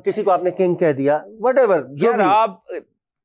किसी को आपने किंग कह दिया, व्हाटएवर। यार आप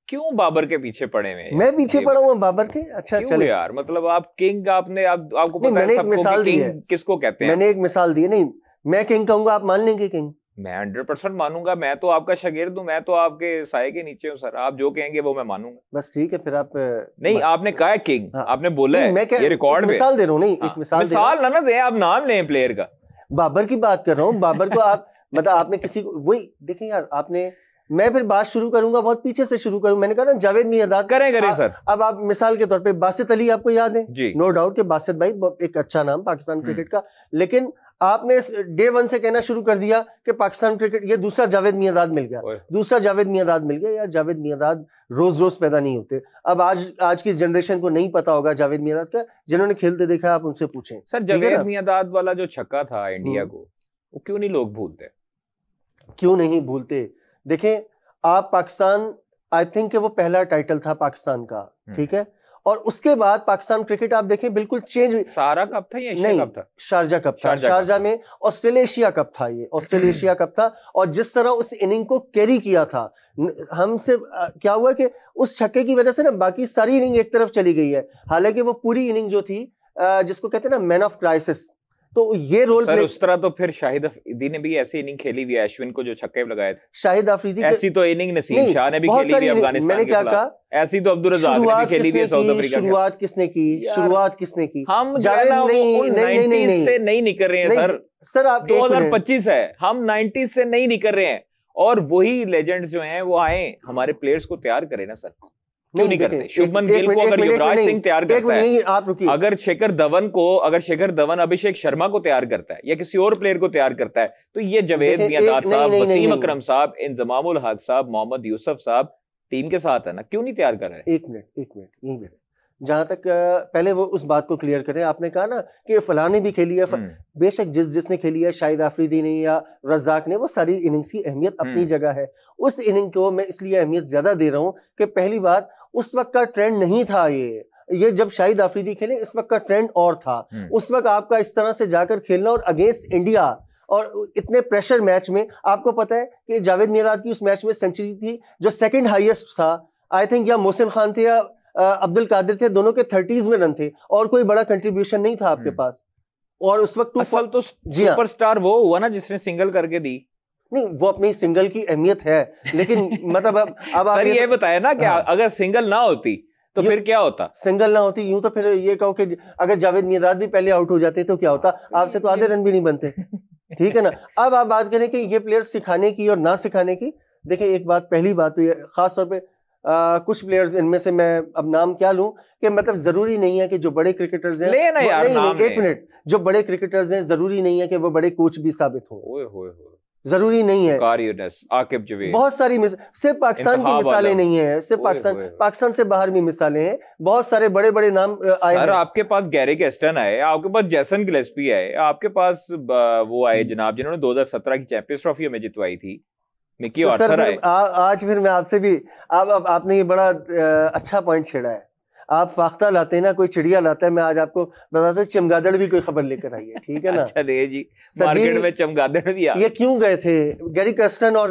क्यों बाबर के पीछे पड़े हुए हैं? मैं पीछे पड़ा हूँ बाबर के? अच्छा चले यार, मतलब आप किंग, आपको पता है सबको कि किंग किसको कहते हैं। मैंने एक मिसाल दी है। नहीं, मैं किंग कहूंगा, आप मान लेंगे किंग? मैं 100% मानूंगा। मैं तो आपका शागिर्द हूँ, मैं तो आपके साये के नीचे हूँ सर। आप जो कहेंगे वो मैं मानूंगा। बस ठीक है, फिर आप नहीं, आपने कहा है किंग, आपने बोला है, ये रिकॉर्ड पे मिसाल दे रहा हूँ। नहीं, एक मिसाल ना दे, आप नाम लें प्लेयर का। बाबर की बात कर रहा हूँ। बाबर को आप मतलब आपने किसी को वही देखिए यार, आपने मैं फिर बात शुरू करूंगा, बहुत पीछे से शुरू करूं। मैंने कहा ना जावेद मियांदाद करें सर। अब आप मिसाल के तौर पे बासित अली आपको याद है जी, नो डाउट कि बासित भाई एक अच्छा नाम पाकिस्तान क्रिकेट का, लेकिन आपने डे वन से कहना शुरू कर दिया कि पाकिस्तान क्रिकेट, ये दूसरा जावेद मियांदाद मिल गया, दूसरा जावेद मियांदाद मिल गया। यार जावेद मियांदाद रोज रोज पैदा नहीं होते। अब आज की जनरेशन को नहीं पता होगा जावेद मियांदाद का, जिन्होंने खेलते देखा आप उनसे पूछें। सर जावेद मियांदाद वाला जो छक्का था इंडिया को, वो क्यों नहीं लोग भूलते? क्यों नहीं भूलते? देखें आप, पाकिस्तान आई थिंक वो पहला टाइटल था पाकिस्तान का, ठीक है, और उसके बाद पाकिस्तान क्रिकेट आप देखें बिल्कुल चेंज हुई। सारा कप था या एशिया कप था? शारजा कप था। शारजा में ऑस्ट्रेलेशिया कप था, ये ऑस्ट्रेलेशिया कप था। और जिस तरह उस इनिंग को कैरी किया था, हमसे क्या हुआ कि उस छक्के की वजह से ना बाकी सारी इनिंग एक तरफ चली गई है। हालांकि वो पूरी इनिंग जो थी, जिसको कहते हैं ना मैन ऑफ क्राइसिस, तो ये रोल सर उस तरह तो फिर शाहिद अफरीदी ने भी ऐसी इनिंग खेली हुई है, अश्विन को जो छक्के लगाए थे। शाहिद अफरीदी ऐसी तो इनिंग नसीम शाह ने भी खेली हुई अफगानिस्तान के खिलाफ। ऐसी तो अब्दुल रज़ाक ने भी खेली हुई है साउथ अफ्रीका के। शुरुआत किसने की? हम जावेद नहीं से नहीं निकल रहे हैं सर आप 2025 है, हम 90 से नहीं निकल रहे हैं। और वही लेजेंड्स जो हैं वो आए, हमारे प्लेयर्स को तैयार करें ना सर। क्यों नहीं करते? शुभमन गिल को अगर युवराज सिंह तैयार करता है, अगर शेखर धवन अभिषेक शर्मा को तैयार करता है या किसी और प्लेयर को तैयार करता है, तो ये जावेद मियांदाद साहब, वसीम अकरम साहब, इंजमामुल हक साहब, मोहम्मद यूसुफ साहब टीम के साथ है ना, क्यों नहीं तैयार कर रहे? एक मिनट यही मेरे, जहां तक पहले वो उस बात को क्लियर करें। आपने कहा ना कि फलां ने भी खेली है, बेशक जिसने खेली है, शाहिद अफरीदी ने या रज़ाक ने, वो सारी इनिंग्स की अहमियत अपनी जगह है। उस इनिंग को मैं इसलिए अहमियत ज्यादा दे रहा हूं कि पहली बात, उस वक्त का ट्रेंड नहीं था ये जब शाहिद अफरीदी खेले, इस वक्त का ट्रेंड और था। उस वक्त आपका इस तरह से जाकर खेलना और अगेंस्ट इंडिया और इतने प्रेशर मैच में, आपको पता है कि जावेद मियांदाद की उस मैच में सेंचुरी थी जो सेकंड हाईएस्ट था, आई थिंक या मोहसिन खान थे या अब्दुल कादिर थे, दोनों के 30s में रन थे और कोई बड़ा कंट्रीब्यूशन नहीं था आपके पास। और उस वक्त असल तो सुपरस्टार वो हुआ ना जिसने सिंगल करके दी। नहीं, वो अपनी सिंगल की अहमियत है, लेकिन मतलब अब सर ये बताया ना कि अगर सिंगल ना होती तो फिर क्या होता? सिंगल ना होती, यूं तो फिर ये कहो कि अगर जावेद मियांदाद भी पहले आउट हो जाते तो क्या होता? आपसे तो आधे रन भी नहीं बनते, ठीक है ना। अब आप बात करें कि ये प्लेयर सिखाने की और ना सिखाने की, देखिए एक बात, पहली बात तो ये खास तौर पे कुछ प्लेयर्स, इनमें से मैं अब नाम क्या लूं, कि मतलब जरूरी नहीं है कि जो बड़े क्रिकेटर्स हैं, एक मिनट, जो बड़े क्रिकेटर्स हैं जरूरी नहीं है कि वो बड़े कोच भी साबित हो, जरूरी नहीं है। आकिब जवेद, बहुत सारी सिर्फ पाकिस्तान की मिसालें नहीं है, सिर्फ पाकिस्तान से बाहर भी मिसालें हैं, बहुत सारे बड़े बड़े नाम आए। सर आपके पास गैरी कैस्टन आए, आपके पास जैसन गिलेस्पी आए, आपके पास वो आए जनाब जिन्होंने 2017 की चैंपियंस ट्रॉफी हमें जितवाई थी, मिकी आर्थर आए। आज फिर मैं आपसे भी, आपने ये बड़ा अच्छा पॉइंट छेड़ा है। आप फाख्ता लाते हैं ना, कोई चिड़िया लाता है, मैं आज आपको बताता हूँ चमगादड़ भी कोई खबर लेकर आई है, ठीक है ना। अच्छा दे जी, मार्केट में चमगादड़ भी आ। ये क्यों गए थे गैरी कैस्टन और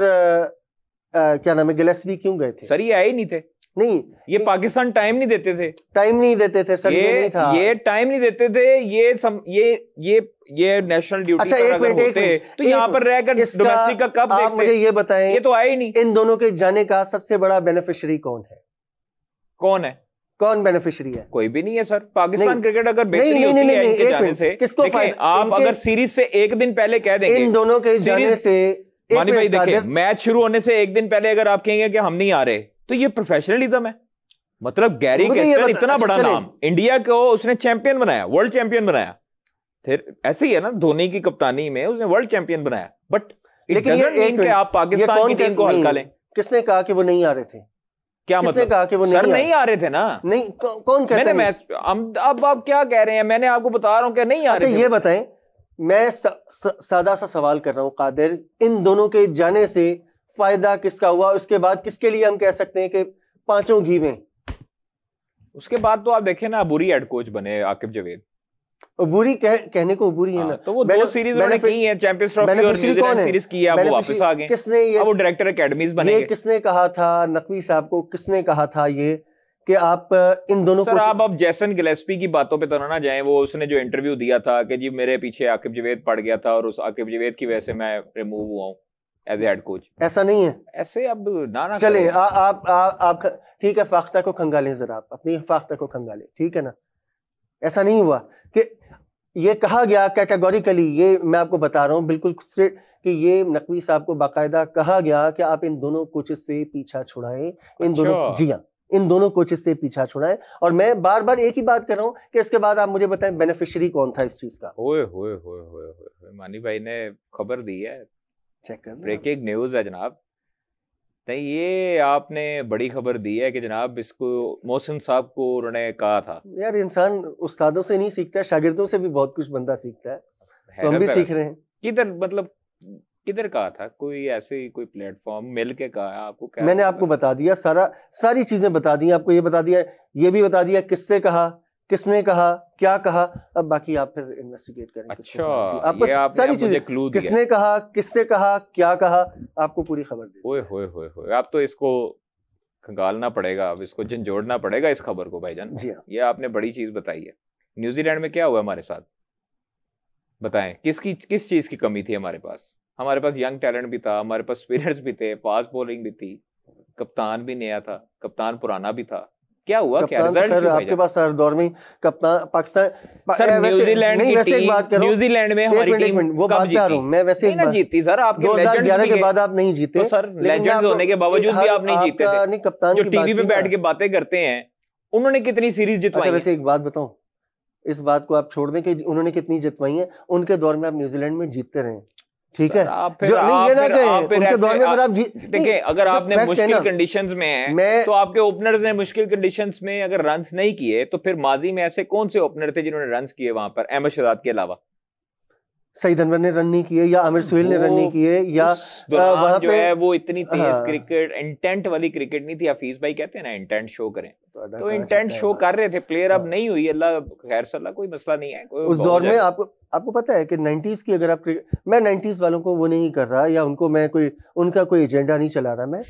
क्या नाम है, गिलेस्पी, क्यों गए थे? सर ये आए नहीं थे। नहीं, ये पाकिस्तान टाइम नहीं देते थे, सर, ये नहीं था, ये टाइम नहीं देते थे, ये नेशनल ड्यूटी पर अगर होते तो यहाँ पर रहकर डोमेस्टिक का कब देखते? मुझे ये बताएं, ये तो आए ही नहीं। इन दोनों के जाने का सबसे बड़ा बेनिफिशियरी कौन है? कौन बेनिफिशियरी है? कोई भी नहीं है सर। पाकिस्तान क्रिकेट अगर बेहतरी होती है इनके जाने से, देखिए आप अगर सीरीज से एक दिन पहले कह देंगे, इन दोनों के जाने से, मानी भाई देखिए, मैच शुरू होने से एक दिन पहले अगर आप कहेंगे कि हम नहीं आ रहे, तो ये प्रोफेशनलिज्म है। मतलब गैरी कैस्टन इतना बड़ा नाम, इंडिया को उसने चैंपियन बनाया, वर्ल्ड चैंपियन बनाया। फिर ऐसे ही है ना, धोनी की कप्तानी में उसने वर्ल्ड चैंपियन बनाया, बट इट डजंट मीन कि आप पाकिस्तान की टीम को हल्का लें। किसने कहा कि वो नहीं आ रहे थे? क्या मतलब? कहा कि वो सर नहीं आ रहे थे ना? नहीं, कौन कहता है? अब आप क्या कह रहे हैं? मैंने आपको बता रहा हूं कि नहीं आ रहे थे। ये बताएं, मैं सादा सा सवाल कर रहा हूं कादिर, इन दोनों के जाने से फायदा किसका हुआ? उसके बाद किसके लिए हम कह सकते हैं कि पांचों घी में? उसके बाद तो आप देखें ना, बुरी हेड कोच बने आकिब जवेद, अबूरी कहने को अबूरी है ना, तो वो दो सीरीज उन्होंने की है, चैंपियंस ट्रॉफी और न्यूजीलैंड सीरीज की है, अब वो वापस आ गए। किसने ये, अब वो डायरेक्टर एकेडमीज बनेंगे। ये किसने कहा था, नकवी साहब को किसने कहा था ये कि आप इन दोनों सर आप अब जैसन गिलेस्पी की बातों पे तो ना जाएं। वो उसने जो इंटरव्यू दिया था कि जी मेरे पीछे आकिब जवेद पड़ गया था और उस आकिब जवेद की वजह से मैं रिमूव हुआ हूँ एज हेड कोच, ऐसा नहीं है। ऐसे अब ना चले आप ठीक है, फाख्ता को खंगालें जरा, आप अपनी फाख्ता को खंगालें, ठीक है ना। ऐसा नहीं हुआ कि ये कहा गया कैटेगोरिकली, ये मैं आपको बता रहा हूँ बिल्कुल कि ये नकवी साहब को बाकायदा कहा गया कि आप इन दोनों कोचेस से पीछा छुड़ाएं, इन दोनों, जी हाँ, इन दोनों कोचेस से पीछा छुड़ाएं। और मैं बार बार एक ही बात कर रहा हूँ कि इसके बाद आप मुझे बताएं बेनिफिशियरी कौन था इस चीज का। ओए मानी भाई ने खबर दी है, चेक कर, ब्रेकिंग न्यूज है जनाब। नहीं, ये आपने बड़ी खबर दी है कि जनाब इसको मोहसिन साहब को उन्होंने कहा था। यार इंसान उस्तादों से नहीं सीखता, शागिर्दों से भी बहुत कुछ बंदा सीखता है, तो हम भी सीख रहे हैं। किधर, मतलब किधर कहा था? कोई ऐसे कोई प्लेटफॉर्म मिल के कहा आपको? क्या मैंने आपको बता दिया, सारी चीजें बता दी आपको, ये बता दिया, ये भी बता दिया किससे कहा, किसने कहा, क्या कहा। अब बाकी आप फिर इन्वेस्टिगेट करें। अच्छा, ये आपने सारी चीजें क्लू दिया, किसने कहा, किससे कहा, क्या कहा, आपको पूरी खबर दी। ओए होए आप तो इसको खंगालना पड़ेगा, अब इसको झंझोड़ना पड़ेगा इस खबर को भाईजान। जी हाँ, ये आपने बड़ी चीज बताई है। न्यूजीलैंड में क्या हुआ हमारे साथ, बताएं। किस चीज की कमी थी हमारे पास? हमारे पास यंग टैलेंट भी था, हमारे पास स्पिनर्स भी थे, फास्ट बॉलिंग भी थी, कप्तान भी नया था, कप्तान पुराना भी था। क्या हुआ, क्या रिजल्ट क्यों आपके पास हर दौर में कप्तान पाकिस्तान? सर न्यूजीलैंड की टीम, न्यूजीलैंड में हमारी टीम वो बात कर रहा हूं मैं, वैसे नहीं जीती सर। आपके 2011 के बाद आप नहीं जीते, तो सर लेजेंड्स होने के बावजूद भी आप नहीं जीते थे। कप्तान जो टीवी पे बैठ के बातें करते हैं, उन्होंने कितनी सीरीज जितवाई? वैसे एक बात बताऊं, इस बात को आप छोड़ दें कि उन्होंने कितनी जितवाई है, उनके दौर में आप न्यूजीलैंड में जीतते रहे, ठीक है। देखिए, अगर आपने मुश्किल कंडीशंस में है तो आपके ओपनर्स ने मुश्किल कंडीशंस में अगर रन्स नहीं किए, तो फिर माजी में ऐसे कौन से ओपनर थे जिन्होंने रन्स किए वहां पर अहमद शहजाद के अलावा? सईद अनवर ने रन नहीं किए, या आमिर सुहेल ने रन नहीं किए, या वहां जो है वो इतनी तेज क्रिकेट, इंटेंट वाली क्रिकेट नहीं थी। हफीज भाई कहते हैं ना इंटेंट शो करें, तो इंटेंट शो कर रहे थे प्लेयर। अब नहीं हुई, अल्लाह खैर सल्ला, कोई मसला नहीं है। उस दौर में आपको पता है कि 90s की, अगर आप, मैं 90s वालों को वो नहीं कर रहा, या उनको मैं उनका कोई एजेंडा नहीं चला रहा मैं,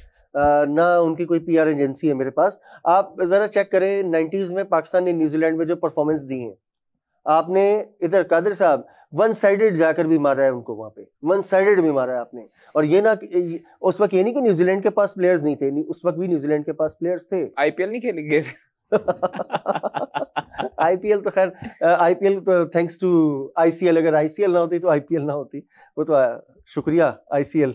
ना उनकी कोई PR एजेंसी है मेरे पास। आप जरा चेक करें 90s में पाकिस्तान ने न्यूजीलैंड में जो परफॉर्मेंस दी है, आपने इधर कादिर साहब वन साइडेड जाकर भी मारा है उनको, वहां पे वन साइडेड भी मारा है आपने। और ये ना, उस वक्त ये नहीं कि न्यूजीलैंड के पास प्लेयर्स नहीं थे, उस वक्त भी न्यूजीलैंड के पास प्लेयर्स थे। IPL नहीं खेलेंगे IPL तो खैर, IPL तो थैंक्स टू ICL, अगर ICL ना होती तो IPL ना होती, वो तो शुक्रिया ICL।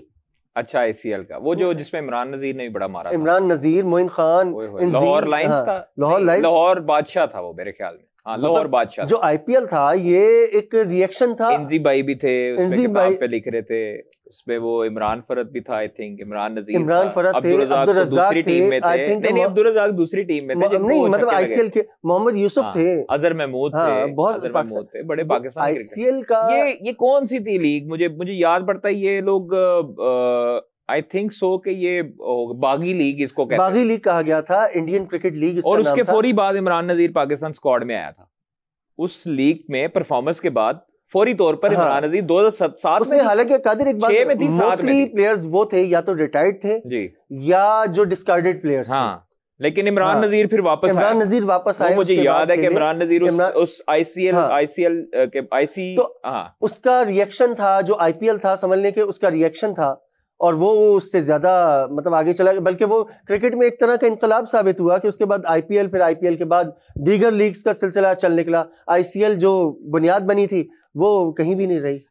अच्छा, ICL का वो जो जिसमें इमरान नजीर ने भी बड़ा मारा, इमरान नजीर, मोइन खान, लाहौर लाइंस था, लाहौर बादशाह था वो मेरे ख्याल में। हाँ, लाहौर बादशाह। जो IPL था ये एक रिएक्शन था। इंजी भाई भी थे उसमें, किताब पे लिख रहे थे उसमें, वो इमरान फरत भी था, आई थिंक इमरान नजीर, इमरान फरत, अब्दुल रज़ाक दूसरी टीम में थे। नहीं, अब्दुल रज़ाक दूसरी टीम में थे, नहीं मतलब ICL के मोहम्मद यूसुफ थे, अजहर महमूद थे, बहुत थे, बड़े पाकिस्तान ICL का। ये कौन सी थी लीग? मुझे याद पड़ता है, ये लोग आई थिंक सो कि ये बागी लीग इसको कहते हैं, बागी लीग कहा गया था, इंडियन क्रिकेट लीग। और उसके फौरी बाद इमरान नजीर पाकिस्तान स्क्वाड में आया था। उस लीग में परफॉर्मेंस के बाद फौरी तौर पर इमरान नजीर 2007 में, हालांकि कादिर एक बात, 6 में थी, 7 में प्लेयर्स वो थे या तो रिटायर्ड थे जी, या जो डिस्कार्डेड प्लेयर्स। हाँ, लेकिन इमरान नजीर फिर वापस आया। इमरान नजीर वापस आए, मुझे याद है कि इमरान नजीर उस ICL के IC, तो उसका रिएक्शन था, जो IPL था समझने के, उसका रिएक्शन था, और वो उससे ज्यादा मतलब आगे चला, बल्कि वो क्रिकेट में एक तरह का इनकलाब साबित हुआ कि उसके बाद IPL, फिर IPL के बाद दीगर लीग्स का सिलसिला चल निकला। ICL जो बुनियाद बनी थी वो कहीं भी नहीं रही।